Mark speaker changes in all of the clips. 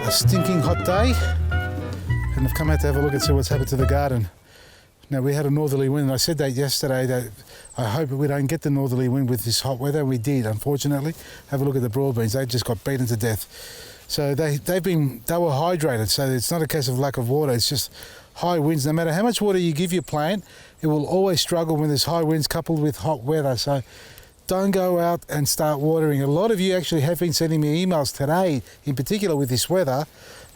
Speaker 1: a stinking hot day, and I've come out to have a look and see what's happened to the garden. Now, we had a northerly wind, and I said that yesterday, that I hope we don't get the northerly wind with this hot weather. We did, unfortunately. Have a look at the broad beans, they just got beaten to death. So they were hydrated, so it's not a case of lack of water, it's just high winds. No matter how much water you give your plant, it will always struggle when there's high winds coupled with hot weather. So don't go out and start watering. A lot of you actually have been sending me emails today, in particular with this weather,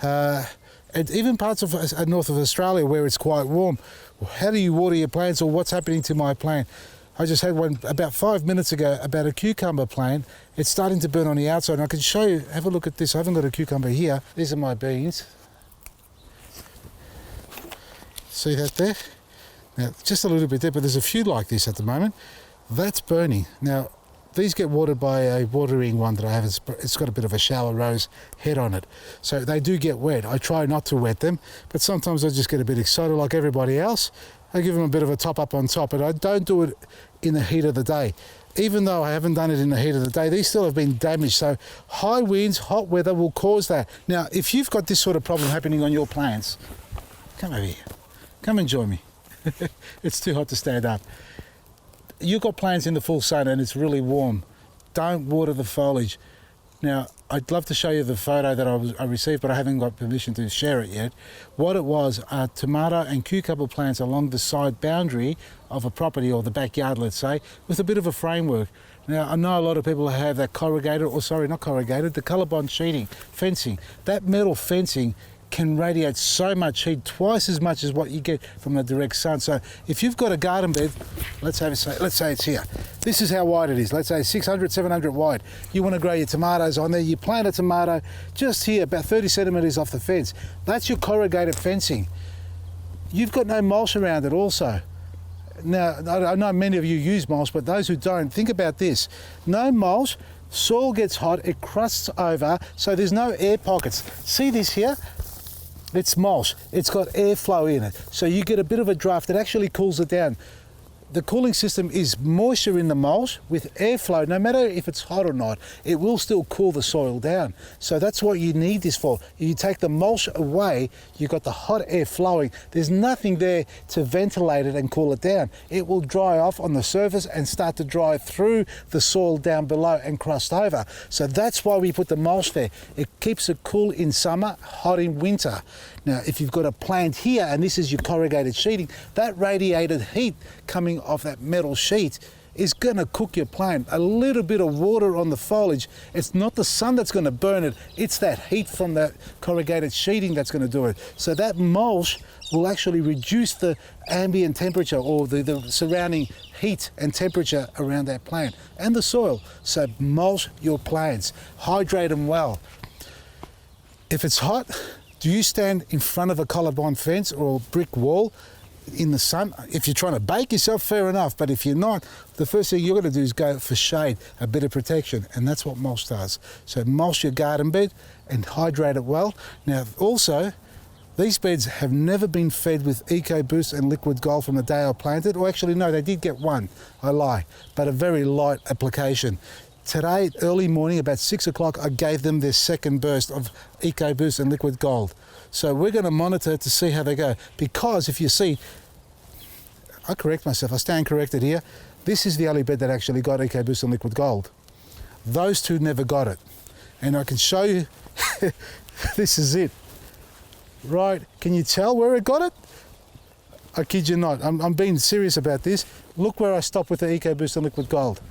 Speaker 1: and even parts of north of Australia where it's quite warm. How do you water your plants, or what's happening to my plant? I just had one about 5 minutes ago about a cucumber plant. It's starting to burn on the outside, and I can show you, have a look at this. I haven't got a cucumber here. These are my beans. See that there? Now, just a little bit there, but there's a few like this at the moment. That's burning. Now, these get watered by a watering one that I have. It's got a bit of a shower rose head on it. So they do get wet. I try not to wet them, but sometimes I just get a bit excited like everybody else. I give them a bit of a top up on top, but I don't do it in the heat of the day. Even though I haven't done it in the heat of the day, these still have been damaged. So high winds, hot weather will cause that. Now, if you've got this sort of problem happening on your plants, come over here. Come and join me. It's too hot to stand up. You've got plants in the full sun and it's really warm. Don't water the foliage. Now, I'd love to show you the photo that I received, but I haven't got permission to share it yet. What it was are tomato and cucumber plants along the side boundary of a property, or the backyard, let's say, with a bit of a framework. Now, I know a lot of people have that corrugated, or sorry, not corrugated, the colorbond sheeting, fencing. That metal fencing can radiate so much heat, twice as much as what you get from the direct sun. So if you've got a garden bed, let's say it's here. This is how wide it is. Let's say 600, 700 wide. You want to grow your tomatoes on there. You plant a tomato just here, about 30 centimetres off the fence. That's your corrugated fencing. You've got no mulch around it also. Now, I know many of you use mulch, but those who don't, think about this. No mulch, soil gets hot, it crusts over, so there's no air pockets. See this here? It's mulch. It's got airflow in it. So you get a bit of a draft that actually cools it down. The cooling system is moisture in the mulch with airflow. No matter if it's hot or not, it will still cool the soil down. So that's what you need this for. You take the mulch away, you've got the hot air flowing. There's nothing there to ventilate it and cool it down. It will dry off on the surface and start to dry through the soil down below and crust over. So that's why we put the mulch there. It keeps it cool in summer, hot in winter. Now, if you've got a plant here and this is your corrugated sheeting, that radiated heat coming off that metal sheet is going to cook your plant. A little bit of water on the foliage, it's not the sun that's going to burn it, it's that heat from that corrugated sheeting that's going to do it. So that mulch will actually reduce the ambient temperature, or the surrounding heat and temperature around that plant and the soil. So mulch your plants, hydrate them well. If it's hot, do you stand in front of a colorbond fence or a brick wall in the sun? If you're trying to bake yourself, fair enough, but if you're not, the first thing you're going to do is go for shade, a bit of protection, and that's what mulch does. So mulch your garden bed and hydrate it well. Now also, these beds have never been fed with EcoBoost and Liquid Gold from the day I planted, or actually no, they did get one, I lie, but a very light application. Today, early morning, about 6 o'clock, I gave them their second burst of EcoBoost and Liquid Gold. So we're going to monitor to see how they go. Because if you see, I correct myself, I stand corrected here. This is the only bed that actually got EcoBoost and Liquid Gold. Those two never got it. And I can show you, this is it. Right, can you tell where it got it? I kid you not, I'm being serious about this. Look where I stopped with the EcoBoost and Liquid Gold.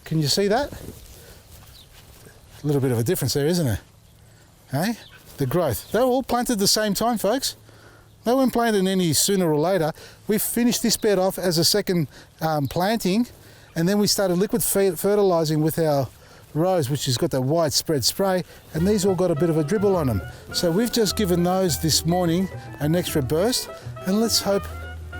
Speaker 1: Can you see that? A little bit of a difference there, isn't it? Hey? The growth. They were all planted at the same time, folks. They weren't planted any sooner or later. We finished this bed off as a second planting, and then we started liquid fertilising with our rose, which has got the widespread spray, and these all got a bit of a dribble on them. So we've just given those this morning an extra burst, and let's hope,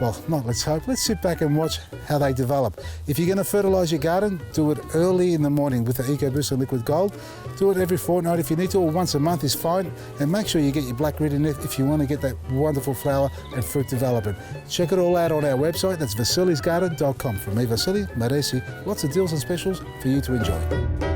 Speaker 1: well, not let's hope, let's sit back and watch how they develop. If you're going to fertilise your garden, do it early in the morning with the EcoBoost and Liquid Gold. Do it every fortnight if you need to, or once a month is fine. And make sure you get your black grit in it if you want to get that wonderful flower and fruit development. Check it all out on our website. That's vasilisgarden.com. From me, Vasily Maresi. Lots of deals and specials for you to enjoy.